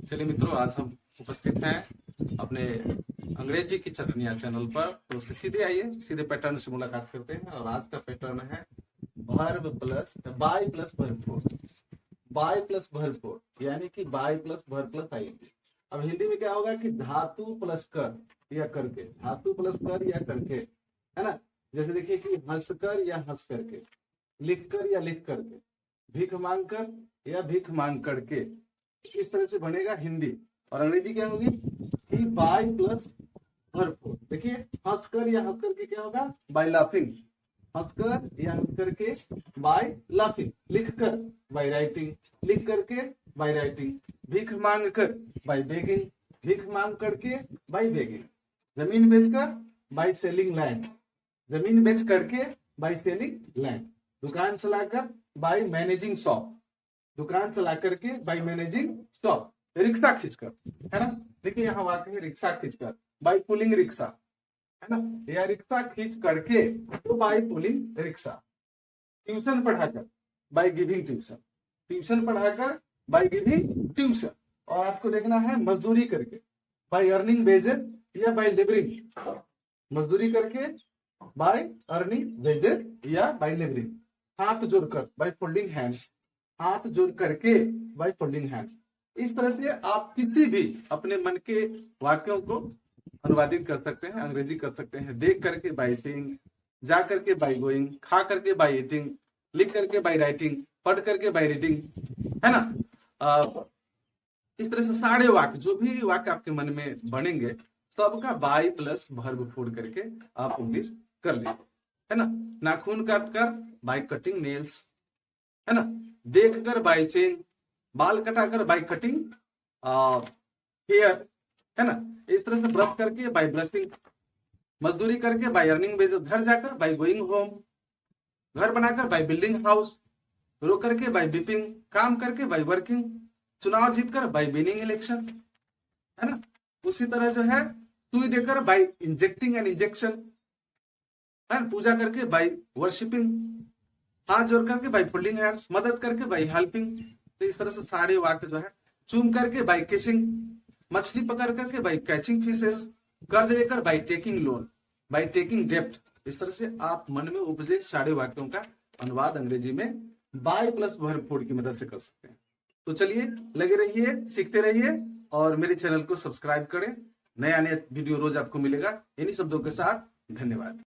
चलिए मित्रों, आज हम उपस्थित हैं अपने अंग्रेजी की चटनिया चैनल पर। तो सीधे आइए, सीधे पैटर्न से मुलाकात करते हैं। और आज का पैटर्न है verb plus by plus verb four. By plus verb four यानी कि by plus verb plus ING. अब हिंदी में क्या होगा कि धातु प्लस कर या करके, धातु प्लस कर या करके, है ना। जैसे देखिए कि हंसकर या हंस करके, लिखकर या लिख करके, भीख मांग कर या भीख मांग करके, इस तरह से बनेगा हिंदी। और अंग्रेजी क्या होगी कि बाय प्लस वर्ब फोर। देखिए हंसकर या हंस करके क्या होगा, बाय लाफिंग। हंसकर या हंस करके बाय लाफिंग। लिखकर बाय राइटिंग, लिख करके बाय राइटिंग। भीख मांग कर बाय बेगिंग, भीख मांग करके बाय बेगिंग। जमीन बेचकर बाय सेलिंग लैंड, जमीन बेच करके बाय सेलिंग लैंड। दुकान चलाकर बाय मैनेजिंग शॉप, दुकान चला करके बाय मैनेजिंग शॉप। रिक्शा खींचकर, है ना। देखिए यहाँ बात है रिक्शा खींचकर, बाय पुलिंग रिक्शा, है ना। या रिक्शा खींच करके तो बाय पुलिंग रिक्शा। ट्यूशन पढ़ाकर बाय गिविंग ट्यूशन, ट्यूशन पढ़ाकर बाय गिविंग ट्यूशन। और आपको देखना है मजदूरी करके बाय अर्निंग वेजेस या बाय लेबरिंग। मजदूरी करके बाय अर्निंग वेजेस या बाय लेबरिंग। हाथ जोड़कर बाय फोल्डिंग हैंड्स, हाथ जोड़ करके बाय फोल्डिंग हैंड्स। इस तरह से आप किसी भी अपने मन के वाक्यों को अनुवादित कर सकते हैं, अंग्रेजी कर सकते हैं। देख करके बाय सीइंग, जा करके बाय गोइंग, खा करके बाय ईटिंग, लिख करके बाय राइटिंग, पढ़ करके बाय रीडिंग, है ना। इस तरह से सारे वाक्य, जो भी वाक्य आपके मन में बनेंगे, सबका बाय प्लस वर्ब फोड़ करके आप इंग्लिश कर लीजिए, है ना। नाखून काट कर बाय कटिंग नेल्स, है ना। देख कर बाय सेइंग, बाल कटाकर बाय कटिंग हेयर, है ना। इस तरह से ब्रश करके बाय ब्रशिंग, मजदूरी करके बाय अर्निंग वेजेस, घर जाकर बाय गोइंग होम, घर बनाकर बाय बिल्डिंग हाउस, रो करके बाय बिपिंग, काम करके बाय वर्किंग, चुनाव जीतकर बाय विनिंग इलेक्शन, है ना। उसी तरह जो है सुई देकर बाय इंजेक्टिंग एंड इंजेक्शन, है ना। पूजा करके बाय वर्शिपिंग, हाथ जोड़ करके बाय फोल्डिंग हैंड्स, मदद करके बाय हेल्पिंग। तो इस तरह से सारे वाक्य जो है, चूम करके बाय किसिंग, मछली पकड़ करके बाय कैचिंग फिशेस, कर्ज लेकर by taking loan, by taking डेप्ट। इस तरह से आप मन में उपजे सारे वाक्यों का अनुवाद अंग्रेजी में बाय प्लस वर्ब फोड़ की मदद से कर सकते हैं। तो चलिए लगे रहिए, सीखते रहिए और मेरे चैनल को सब्सक्राइब करें। नया नया वीडियो रोज आपको मिलेगा इन्हीं शब्दों के साथ। धन्यवाद।